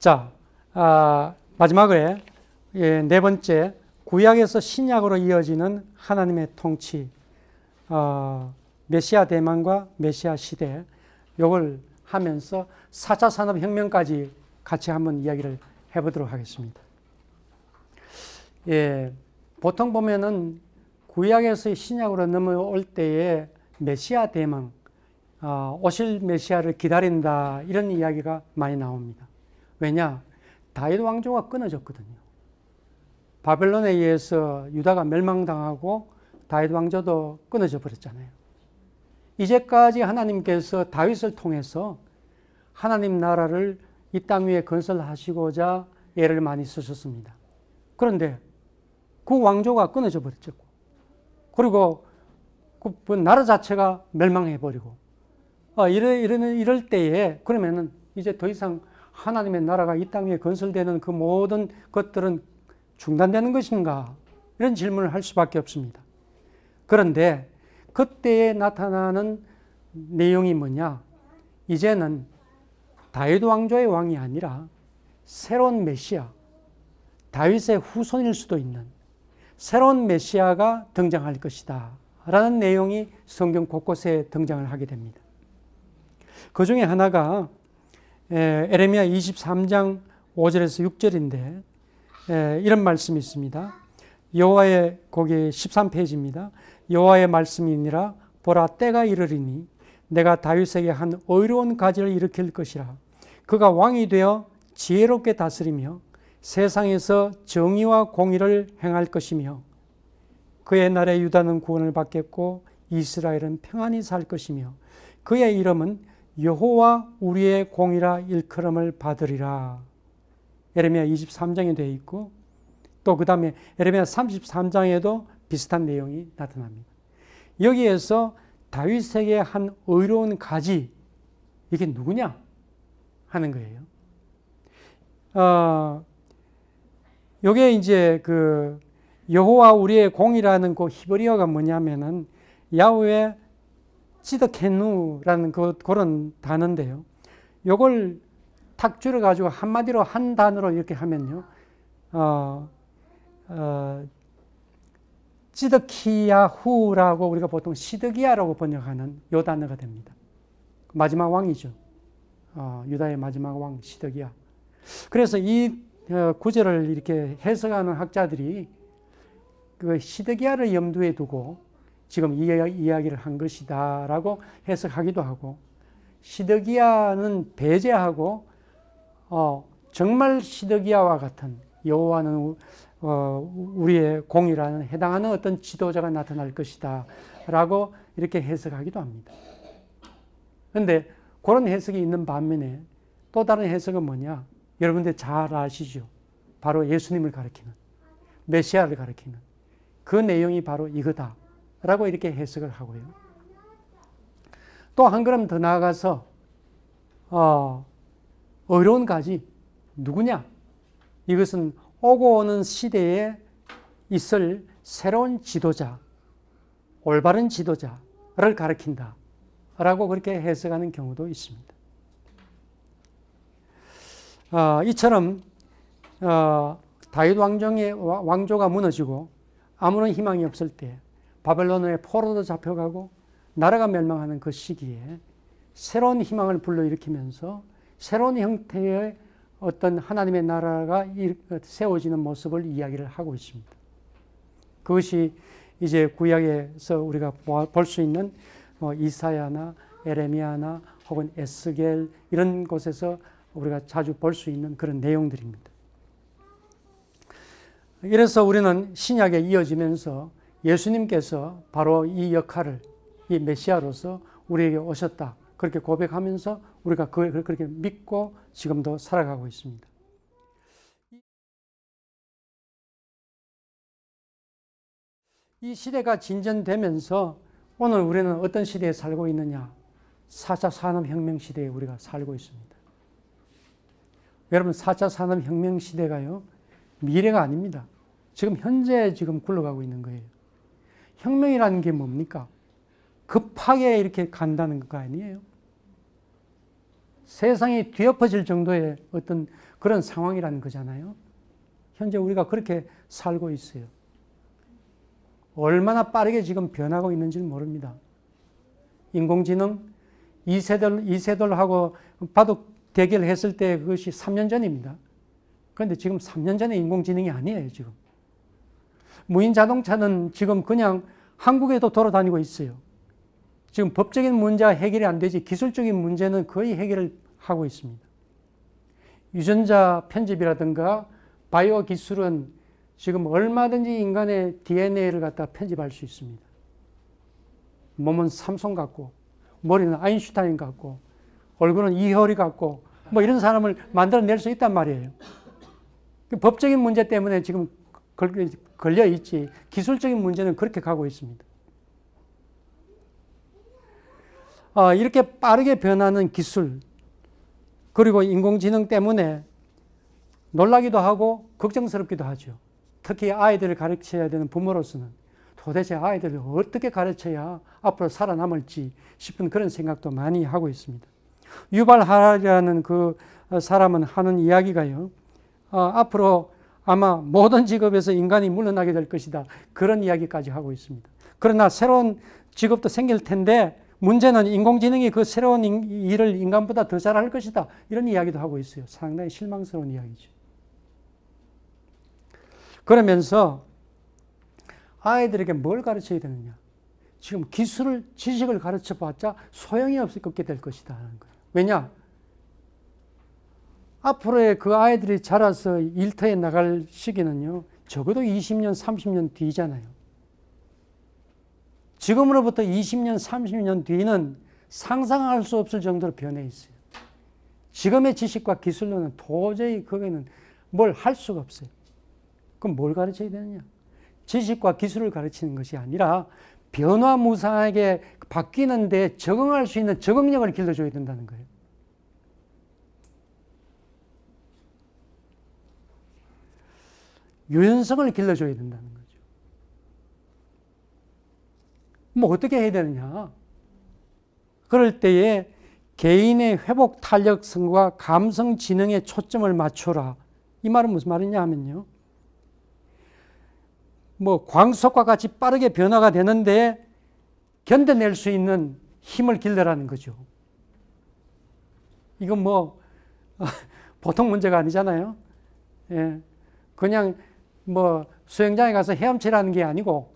자, 마지막에 네 번째, 구약에서 신약으로 이어지는 하나님의 통치, 메시아 대망과 메시아 시대, 요걸 하면서 4차 산업혁명까지 같이 한번 이야기를 해보도록 하겠습니다. 보통 보면은 구약에서 신약으로 넘어올 때에 메시아 대망, 오실 메시아를 기다린다, 이런 이야기가 많이 나옵니다. 왜냐? 다윗 왕조가 끊어졌거든요. 바벨론에 의해서 유다가 멸망당하고 다윗 왕조도 끊어져 버렸잖아요. 이제까지 하나님께서 다윗을 통해서 하나님 나라를 이 땅 위에 건설하시고자 애를 많이 쓰셨습니다. 그런데 그 왕조가 끊어져 버렸죠. 그리고 그 나라 자체가 멸망해 버리고, 이럴 때에 그러면은 이제 더 이상 하나님의 나라가 이 땅 위에 건설되는 그 모든 것들은 중단되는 것인가? 이런 질문을 할 수밖에 없습니다. 그런데 그때에 나타나는 내용이 뭐냐? 이제는 다윗 왕조의 왕이 아니라 새로운 메시아, 다윗의 후손일 수도 있는 새로운 메시아가 등장할 것이다 라는 내용이 성경 곳곳에 등장을 하게 됩니다. 그 중에 하나가 에레미야 23장 5절에서 6절인데 이런 말씀이 있습니다. 여호와의, 거기 13페이지입니다. 여호와의 말씀이니라. 보라, 때가 이르리니 내가 다윗에게 한 의로운 가지를 일으킬 것이라. 그가 왕이 되어 지혜롭게 다스리며 세상에서 정의와 공의를 행할 것이며 그의 날에 유다는 구원을 받겠고 이스라엘은 평안히 살 것이며 그의 이름은 여호와 우리의 공이라 일컬음을 받으리라. 에레미야 23장에 되어 있고 또 그 다음에 에레미야 33장에도 비슷한 내용이 나타납니다. 여기에서 다윗에게 한 의로운 가지, 이게 누구냐 하는 거예요. 요게 이제 그 여호와 우리의 공이라는 그 히브리어가 뭐냐면은 야훼 찌드케누라는 그런 단어인데요. 요걸 탁 줄여가지고 한마디로 한 단어로 이렇게 하면요. 찌드키야후라고 우리가 보통 시드기야라고 번역하는 요 단어가 됩니다. 마지막 왕이죠. 유다의 마지막 왕 시드기야. 그래서 이 구절을 이렇게 해석하는 학자들이 그 시드기야를 염두에 두고 지금 이 이야기를 한 것이다 라고 해석하기도 하고, 시드기야는 배제하고 정말 시드기야와 같은 여호와는 우리의 공이라는 해당하는 어떤 지도자가 나타날 것이다 라고 이렇게 해석하기도 합니다. 그런데 그런 해석이 있는 반면에 또 다른 해석은 뭐냐? 여러분들 잘 아시죠? 바로 예수님을 가리키는, 메시아를 가리키는 그 내용이 바로 이거다 라고 이렇게 해석을 하고요. 또 한 걸음 더 나아가서 의로운 가지 누구냐? 이것은 오고 오는 시대에 있을 새로운 지도자, 올바른 지도자를 가리킨다 라고 그렇게 해석하는 경우도 있습니다. 이처럼 다윗 왕조가 무너지고 아무런 희망이 없을 때 바벨론의 포로도 잡혀가고 나라가 멸망하는 그 시기에 새로운 희망을 불러일으키면서 새로운 형태의 어떤 하나님의 나라가 세워지는 모습을 이야기를 하고 있습니다. 그것이 이제 구약에서 우리가 볼 수 있는 이사야나 에레미야나 혹은 에스겔 이런 곳에서 우리가 자주 볼 수 있는 그런 내용들입니다. 이래서 우리는 신약에 이어지면서 예수님께서 바로 이 역할을, 이 메시아로서 우리에게 오셨다 그렇게 고백하면서 우리가 그걸 그렇게 믿고 지금도 살아가고 있습니다. 이 시대가 진전되면서 오늘 우리는 어떤 시대에 살고 있느냐? 4차 산업혁명 시대에 우리가 살고 있습니다. 여러분, 4차 산업혁명 시대가요, 미래가 아닙니다. 지금 현재 지금 굴러가고 있는 거예요. 혁명이라는 게 뭡니까? 급하게 이렇게 간다는 거 아니에요? 세상이 뒤엎어질 정도의 어떤 그런 상황이라는 거잖아요. 현재 우리가 그렇게 살고 있어요. 얼마나 빠르게 지금 변하고 있는지 모릅니다. 인공지능 이세돌하고 바둑 대결했을 때 그것이 3년 전입니다. 그런데 지금 3년 전에 인공지능이 아니에요, 지금. 무인 자동차는 지금 그냥 한국에도 돌아다니고 있어요. 지금 법적인 문제가 해결이 안 되지 기술적인 문제는 거의 해결을 하고 있습니다. 유전자 편집이라든가 바이오 기술은 지금 얼마든지 인간의 DNA를 갖다 편집할 수 있습니다. 몸은 삼손 같고 머리는 아인슈타인 같고 얼굴은 이효리 같고 뭐 이런 사람을 만들어낼 수 있단 말이에요. 법적인 문제 때문에 지금 걸려 있지 기술적인 문제는 그렇게 가고 있습니다. 이렇게 빠르게 변하는 기술 그리고 인공지능 때문에 놀라기도 하고 걱정스럽기도 하죠. 특히 아이들을 가르쳐야 되는 부모로서는 도대체 아이들을 어떻게 가르쳐야 앞으로 살아남을지 싶은 그런 생각도 많이 하고 있습니다. 유발 하라리라는 그 사람은 하는 이야기가요. 앞으로 아마 모든 직업에서 인간이 물러나게 될 것이다. 그런 이야기까지 하고 있습니다. 그러나 새로운 직업도 생길 텐데 문제는 인공지능이 그 새로운 일을 인간보다 더 잘할 것이다. 이런 이야기도 하고 있어요. 상당히 실망스러운 이야기죠. 그러면서 아이들에게 뭘 가르쳐야 되느냐. 지금 지식을 가르쳐봤자 소용이 없게 될 것이다 하는 거예요. 왜냐? 앞으로의 그 아이들이 자라서 일터에 나갈 시기는요. 적어도 20년, 30년 뒤잖아요. 지금으로부터 20년, 30년 뒤는 상상할 수 없을 정도로 변해 있어요. 지금의 지식과 기술로는 도저히 거기는 뭘 할 수가 없어요. 그럼 뭘 가르쳐야 되느냐? 지식과 기술을 가르치는 것이 아니라 변화무쌍하게 바뀌는데 적응할 수 있는 적응력을 길러줘야 된다는 거예요. 유연성을 길러줘야 된다는 거죠. 뭐 어떻게 해야 되느냐? 그럴 때에 개인의 회복 탄력성과 감성 지능에 초점을 맞춰라. 이 말은 무슨 말이냐 하면요. 뭐 광속과 같이 빠르게 변화가 되는데 견뎌낼 수 있는 힘을 길러라는 거죠. 이건 뭐 보통 문제가 아니잖아요. 예. 그냥 뭐 수영장에 가서 헤엄치라는 게 아니고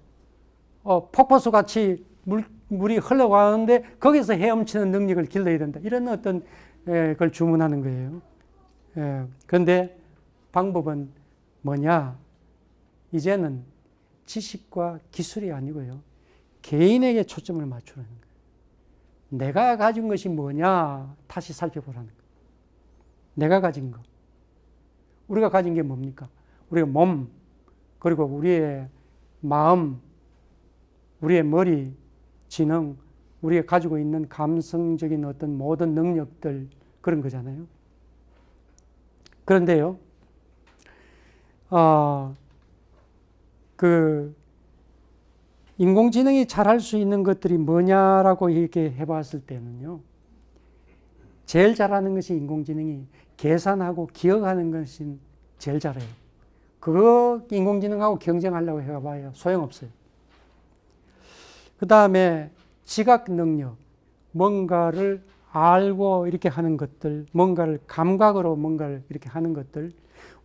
폭포수 같이 물이 흘러가는데 거기서 헤엄치는 능력을 길러야 된다. 이런 어떤 걸 주문하는 거예요. 그런데 방법은 뭐냐? 이제는 지식과 기술이 아니고요. 개인에게 초점을 맞추라는 거예요. 내가 가진 것이 뭐냐? 다시 살펴보라는 거예요. 내가 가진 것. 우리가 가진 게 뭡니까? 우리의 몸, 그리고 우리의 마음, 우리의 머리, 지능, 우리가 가지고 있는 감성적인 어떤 모든 능력들, 그런 거잖아요. 그런데요, 인공지능이 잘할 수 있는 것들이 뭐냐라고 이렇게 해봤을 때는요, 제일 잘하는 것이 인공지능이 계산하고 기억하는 것이 제일 잘해요. 그거 인공지능하고 경쟁하려고 해봐요. 소용없어요. 그 다음에 지각 능력, 뭔가를 알고 이렇게 하는 것들, 뭔가를 감각으로 뭔가를 이렇게 하는 것들,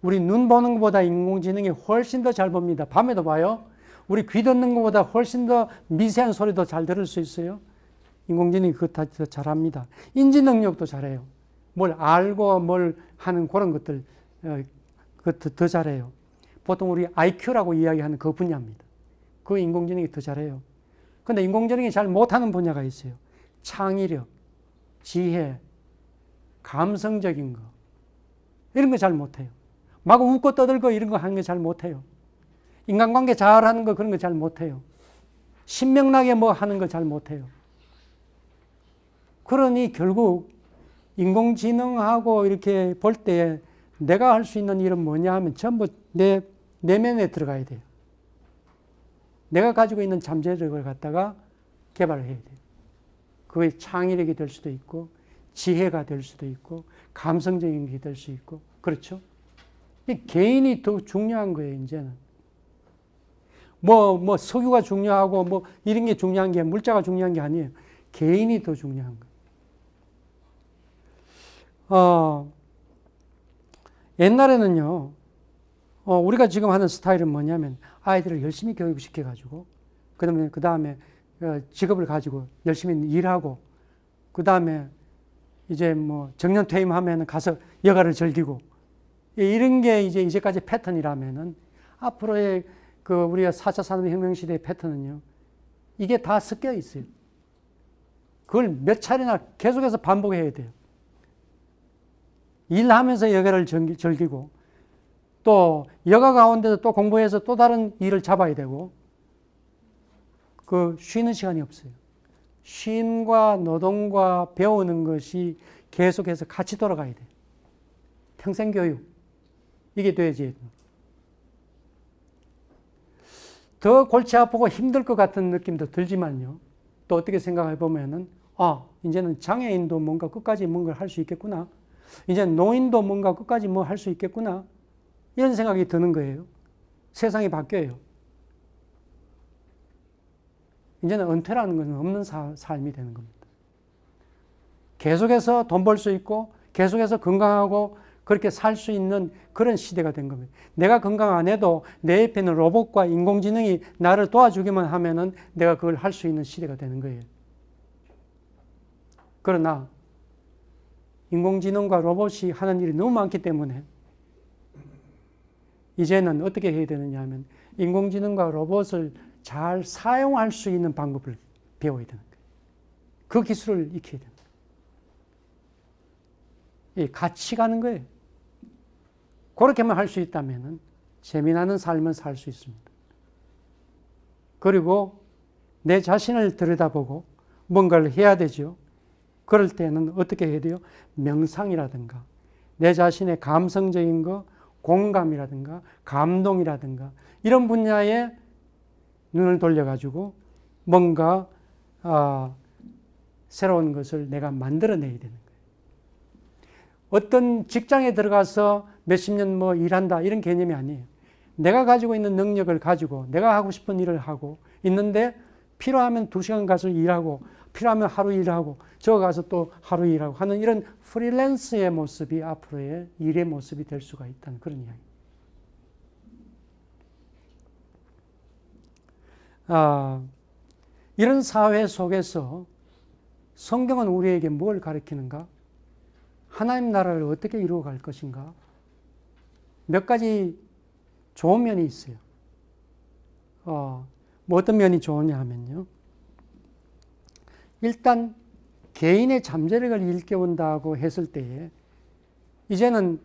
우리 눈 보는 것보다 인공지능이 훨씬 더 잘 봅니다. 밤에도 봐요. 우리 귀 듣는 것보다 훨씬 더 미세한 소리도 잘 들을 수 있어요. 인공지능이 그것 다 더 잘합니다. 인지 능력도 잘해요. 뭘 알고 뭘 하는 그런 것들 그것도 더 잘해요. 보통 우리 IQ라고 이야기하는 그 분야입니다. 그 인공지능이 더 잘해요. 그런데 인공지능이 잘 못하는 분야가 있어요. 창의력, 지혜, 감성적인 거 이런 거 잘 못해요. 막 웃고 떠들고 이런 거 하는 거 잘 못해요. 인간관계 잘하는 거 그런 거 잘 못해요. 신명나게 뭐 하는 거 잘 못해요. 그러니 결국 인공지능하고 이렇게 볼 때 내가 할 수 있는 일은 뭐냐 하면 전부 내 내면에 들어가야 돼요. 내가 가지고 있는 잠재력을 갖다가 개발을 해야 돼요. 그게 창의력이 될 수도 있고 지혜가 될 수도 있고 감성적인 게 될 수 있고 그렇죠? 개인이 더 중요한 거예요. 이제는 뭐 석유가 중요하고 뭐 이런 게 중요한 게 물자가 중요한 게 아니에요. 개인이 더 중요한 거예요. 옛날에는요. 우리가 지금 하는 스타일은 뭐냐면 아이들을 열심히 교육시켜가지고 그 다음에 직업을 가지고 열심히 일하고 그 다음에 이제 뭐 정년 퇴임하면 가서 여가를 즐기고 이런 게 이제까지 패턴이라면은 앞으로의 우리가 4차 산업혁명 시대의 패턴은요. 이게 다 섞여 있어요. 그걸 몇 차례나 계속해서 반복해야 돼요. 일하면서 여가를 즐기고 또 여가 가운데서 또 공부해서 또 다른 일을 잡아야 되고 쉬는 시간이 없어요. 쉼과 노동과 배우는 것이 계속해서 같이 돌아가야 돼요. 평생교육. 이게 돼야지. 더 골치 아프고 힘들 것 같은 느낌도 들지만요. 또 어떻게 생각해 보면은 이제는 장애인도 뭔가 끝까지 뭔가를 할 수 있겠구나. 이제 노인도 뭔가 끝까지 뭐 할 수 있겠구나. 이런 생각이 드는 거예요. 세상이 바뀌어요. 이제는 은퇴라는 것은 없는 삶이 되는 겁니다. 계속해서 돈 벌 수 있고 계속해서 건강하고 그렇게 살 수 있는 그런 시대가 된 겁니다. 내가 건강 안 해도 내 옆에 있는 로봇과 인공지능이 나를 도와주기만 하면은 내가 그걸 할 수 있는 시대가 되는 거예요. 그러나 인공지능과 로봇이 하는 일이 너무 많기 때문에 이제는 어떻게 해야 되느냐 하면 인공지능과 로봇을 잘 사용할 수 있는 방법을 배워야 되는 거예요. 그 기술을 익혀야 되는 거예요. 같이 가는 거예요. 그렇게만 할 수 있다면 재미나는 삶을 살 수 있습니다. 그리고 내 자신을 들여다보고 뭔가를 해야 되죠. 그럴 때는 어떻게 해야 돼요? 명상이라든가 내 자신의 감성적인 거, 공감이라든가 감동이라든가 이런 분야에 눈을 돌려가지고 뭔가 새로운 것을 내가 만들어내야 되는 거예요. 어떤 직장에 들어가서 몇십 년 뭐 일한다 이런 개념이 아니에요. 내가 가지고 있는 능력을 가지고 내가 하고 싶은 일을 하고 있는데 필요하면 2시간 가서 일하고 필요하면 하루 일하고 저 가서 또 하루 일하고 하는 이런 프리랜서의 모습이 앞으로의 일의 모습이 될 수가 있다는 그런 이야기입니다. 이런 사회 속에서 성경은 우리에게 뭘 가르치는가? 하나님 나라를 어떻게 이루어갈 것인가? 몇 가지 좋은 면이 있어요. 뭐 어떤 면이 좋으냐 하면요. 일단 개인의 잠재력을 일깨운다고 했을 때에 이제는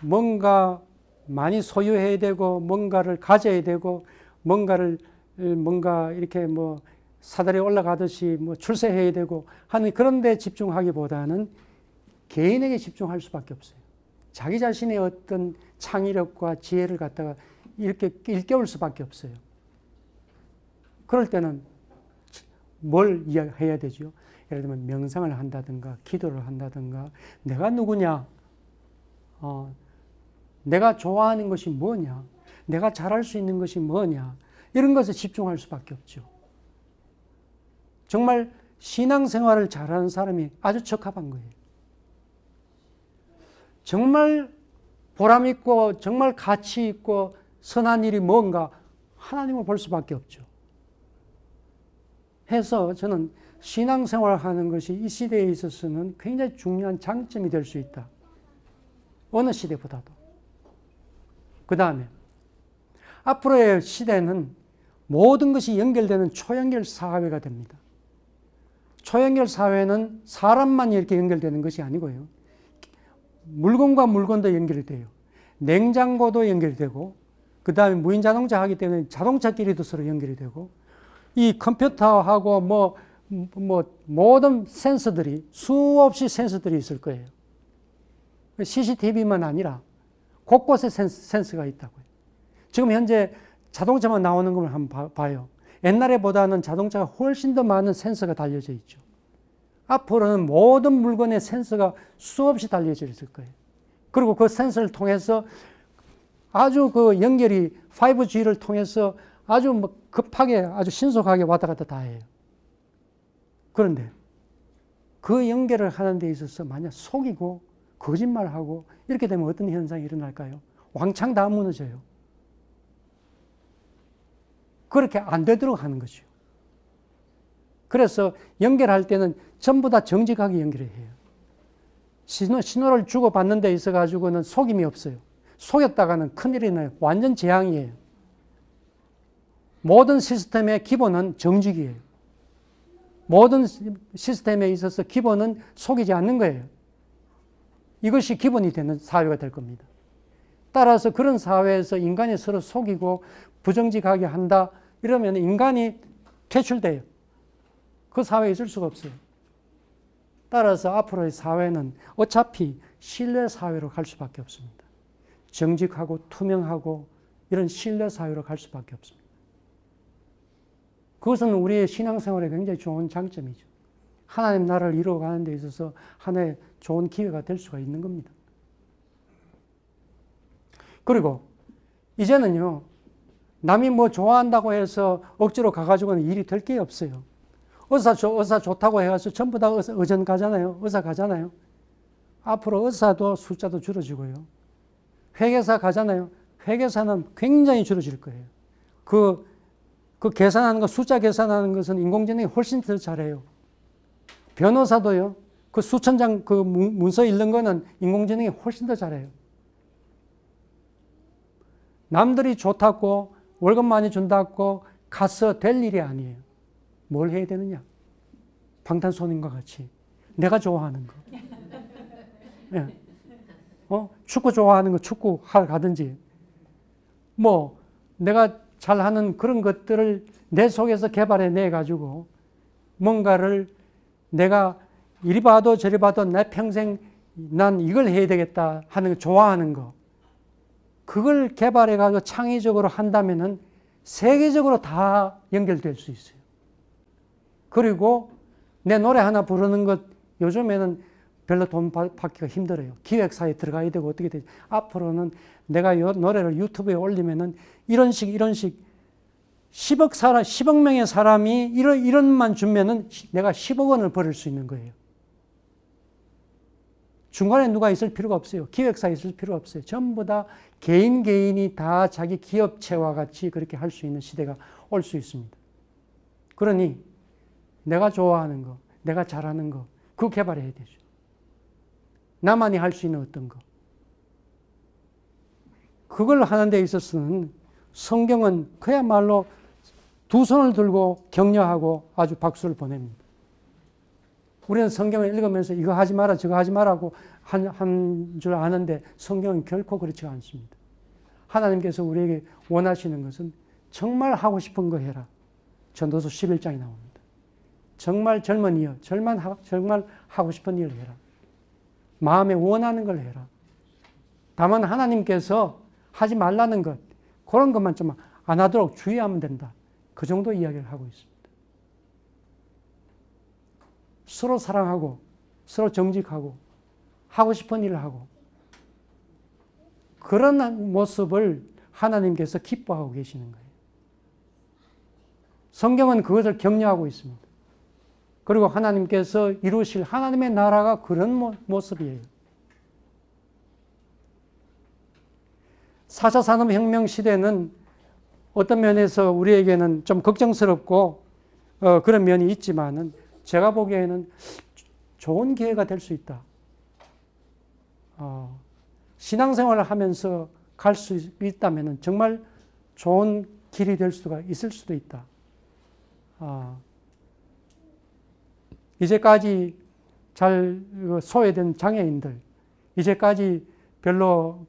뭔가 많이 소유해야 되고 뭔가를 가져야 되고 뭔가 이렇게 뭐 사다리에 올라가듯이 뭐 출세해야 되고 하는 그런 데 집중하기보다는 개인에게 집중할 수밖에 없어요. 자기 자신의 어떤 창의력과 지혜를 갖다가 이렇게 일깨울 수밖에 없어요. 그럴 때는 뭘 해야 되죠? 예를 들면 명상을 한다든가 기도를 한다든가 내가 누구냐? 내가 좋아하는 것이 뭐냐? 내가 잘할 수 있는 것이 뭐냐? 이런 것에 집중할 수밖에 없죠. 정말 신앙생활을 잘하는 사람이 아주 적합한 거예요. 정말 보람있고 정말 가치 있고 선한 일이 뭔가 하나님을 볼 수밖에 없죠. 해서 저는 신앙생활을 하는 것이 이 시대에 있어서는 굉장히 중요한 장점이 될 수 있다. 어느 시대보다도. 그 다음에 앞으로의 시대는 모든 것이 연결되는 초연결 사회가 됩니다. 초연결 사회는 사람만 이렇게 연결되는 것이 아니고요. 물건과 물건도 연결이 돼요. 냉장고도 연결되고 그 다음에 무인 자동차 하기 때문에 자동차끼리도 서로 연결이 되고 이 컴퓨터하고 뭐 모든 센서들이 수없이 센서들이 있을 거예요. CCTV만 아니라 곳곳에 센서가 있다고요. 지금 현재 자동차만 나오는 걸 한번 봐요. 옛날에보다는 자동차가 훨씬 더 많은 센서가 달려져 있죠. 앞으로는 모든 물건의 센서가 수없이 달려져 있을 거예요. 그리고 그 센서를 통해서 아주 그 연결이 5G를 통해서 아주 뭐 급하게 아주 신속하게 왔다 갔다 다 해요. 그런데 그 연결을 하는 데 있어서 만약 속이고 거짓말하고 이렇게 되면 어떤 현상이 일어날까요? 왕창 다 무너져요. 그렇게 안 되도록 하는 거죠. 그래서 연결할 때는 전부 다 정직하게 연결해야 해요. 신호를 주고받는 데 있어가지고는 속임이 없어요. 속였다가는 큰일이 나요. 완전 재앙이에요. 모든 시스템의 기본은 정직이에요. 모든 시스템에 있어서 기본은 속이지 않는 거예요. 이것이 기본이 되는 사회가 될 겁니다. 따라서 그런 사회에서 인간이 서로 속이고 부정직하게 한다 이러면 인간이 퇴출돼요. 그 사회에 있을 수가 없어요. 따라서 앞으로의 사회는 어차피 신뢰 사회로 갈 수밖에 없습니다. 정직하고 투명하고 이런 신뢰 사회로 갈 수밖에 없습니다. 그것은 우리의 신앙생활에 굉장히 좋은 장점이죠. 하나님 나라를 이루어가는 데 있어서 하나의 좋은 기회가 될 수가 있는 겁니다. 그리고 이제는요, 남이 뭐 좋아한다고 해서 억지로 가가지고는 일이 될 게 없어요. 의사 좋다고 해가지고 전부 다 의전 가잖아요. 의사 가잖아요. 앞으로 의사도 숫자도 줄어지고요. 회계사 가잖아요. 회계사는 굉장히 줄어질 거예요. 그 계산하는 거, 숫자 계산하는 것은 인공지능이 훨씬 더 잘해요. 변호사도요, 그 수천 장 그 문서 읽는 거는 인공지능이 훨씬 더 잘해요. 남들이 좋다고 월급 많이 준다고 가서 될 일이 아니에요. 뭘 해야 되느냐? 방탄소년과 같이 내가 좋아하는 거. 네. 축구 좋아하는 거 축구 하러 가든지, 뭐 내가 잘하는 그런 것들을 내 속에서 개발해내 가지고 뭔가를 내가 이리 봐도 저리 봐도 내 평생 난 이걸 해야 되겠다 하는 거, 좋아하는 거, 그걸 개발해 가지고 창의적으로 한다면은 세계적으로 다 연결될 수 있어요. 그리고 내 노래 하나 부르는 것 요즘에는 별로 돈 받기가 힘들어요. 기획사에 들어가야 되고 어떻게 되지. 앞으로는 내가 노래를 유튜브에 올리면은 이런 식 10억 명의 사람이 이런만 주면은 내가 10억 원을 벌을 수 있는 거예요. 중간에 누가 있을 필요가 없어요. 기획사에 있을 필요가 없어요. 전부 다 개인이 다 자기 기업체와 같이 그렇게 할 수 있는 시대가 올 수 있습니다. 그러니 내가 좋아하는 거, 내가 잘하는 거, 그거 개발해야 되죠. 나만이 할 수 있는 어떤 거. 그걸 하는 데 있어서는 성경은 그야말로 두 손을 들고 격려하고 아주 박수를 보냅니다. 우리는 성경을 읽으면서 이거 하지 마라, 저거 하지 마라고 한 줄 아는데 성경은 결코 그렇지가 않습니다. 하나님께서 우리에게 원하시는 것은 정말 하고 싶은 거 해라. 전도서 11장에 나옵니다. 정말 젊은이여, 정말 하고 싶은 일을 해라. 마음에 원하는 걸 해라. 다만 하나님께서 하지 말라는 것, 그런 것만 좀 안 하도록 주의하면 된다. 그 정도 이야기를 하고 있습니다. 서로 사랑하고, 서로 정직하고, 하고 싶은 일을 하고, 그런 모습을 하나님께서 기뻐하고 계시는 거예요. 성경은 그것을 격려하고 있습니다. 그리고 하나님께서 이루실 하나님의 나라가 그런 모습이에요. 4차 산업혁명 시대는 어떤 면에서 우리에게는 좀 걱정스럽고 그런 면이 있지만은 제가 보기에는 좋은 기회가 될 수 있다. 신앙생활을 하면서 갈 수 있다면 정말 좋은 길이 될 수가 있을 수도 있다. 이제까지 잘 소외된 장애인들, 이제까지 별로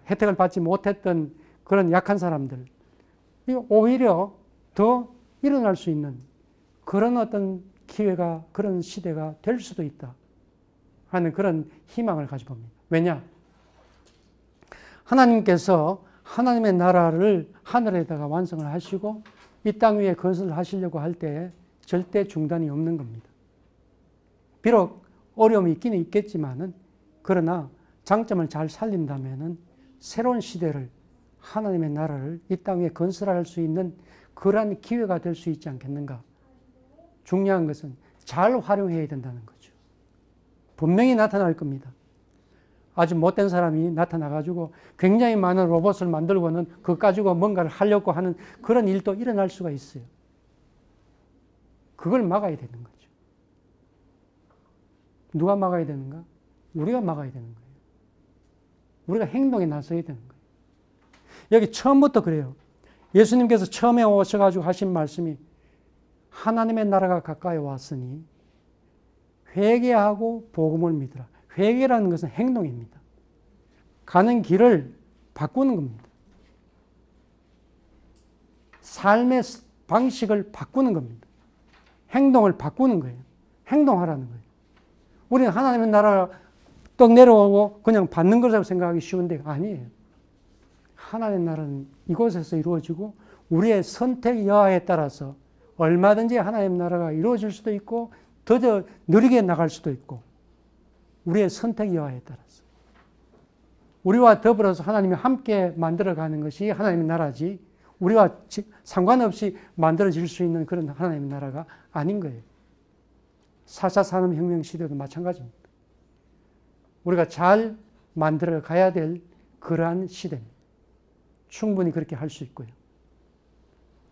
혜택을 받지 못했던 그런 약한 사람들, 오히려 더 일어날 수 있는 그런 어떤 기회가, 그런 시대가 될 수도 있다 하는 그런 희망을 가지고 봅니다. 왜냐? 하나님께서 하나님의 나라를 하늘에다가 완성을 하시고 이 땅 위에 그것을 하시려고 할 때 절대 중단이 없는 겁니다. 비록 어려움이 있기는 있겠지만은 그러나 장점을 잘 살린다면은 새로운 시대를 하나님의 나라를 이 땅에 건설할 수 있는 그러한 기회가 될 수 있지 않겠는가. 중요한 것은 잘 활용해야 된다는 거죠. 분명히 나타날 겁니다. 아주 못된 사람이 나타나가지고 굉장히 많은 로봇을 만들고는 그거 가지고 뭔가를 하려고 하는 그런 일도 일어날 수가 있어요. 그걸 막아야 되는 거죠. 누가 막아야 되는가? 우리가 막아야 되는 거예요. 우리가 행동에 나서야 되는 거예요. 여기 처음부터 그래요. 예수님께서 처음에 오셔가지고 하신 말씀이 하나님의 나라가 가까이 왔으니 회개하고 복음을 믿으라. 회개라는 것은 행동입니다. 가는 길을 바꾸는 겁니다. 삶의 방식을 바꾸는 겁니다. 행동을 바꾸는 거예요. 행동하라는 거예요. 우리는 하나님의 나라가 떡 내려오고 그냥 받는 거라고 생각하기 쉬운데 아니에요. 하나님의 나라는 이곳에서 이루어지고 우리의 선택 여하에 따라서 얼마든지 하나님의 나라가 이루어질 수도 있고 더 느리게 나갈 수도 있고 우리의 선택 여하에 따라서 우리와 더불어서 하나님이 함께 만들어가는 것이 하나님의 나라지 우리와 상관없이 만들어질 수 있는 그런 하나님의 나라가 아닌 거예요. 4차 산업혁명 시대도 마찬가지입니다. 우리가 잘 만들어 가야 될 그러한 시대입니다. 충분히 그렇게 할 수 있고요.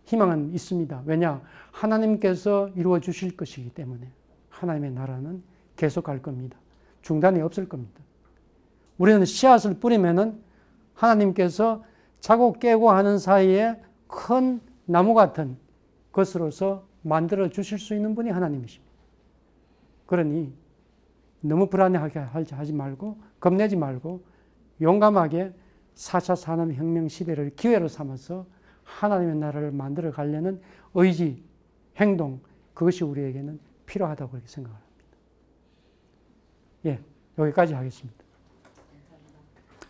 희망은 있습니다. 왜냐? 하나님께서 이루어 주실 것이기 때문에 하나님의 나라는 계속 갈 겁니다. 중단이 없을 겁니다. 우리는 씨앗을 뿌리면은 하나님께서 자고 깨고 하는 사이에 큰 나무 같은 것으로서 만들어 주실 수 있는 분이 하나님이십니다. 그러니 너무 불안해하게 하지 말고 겁내지 말고 용감하게 4차 산업혁명 시대를 기회로 삼아서 하나님의 나라를 만들어 가려는 의지, 행동 그것이 우리에게는 필요하다고 그렇게 생각합니다. 예, 여기까지 하겠습니다.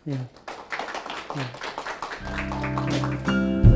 예. 예.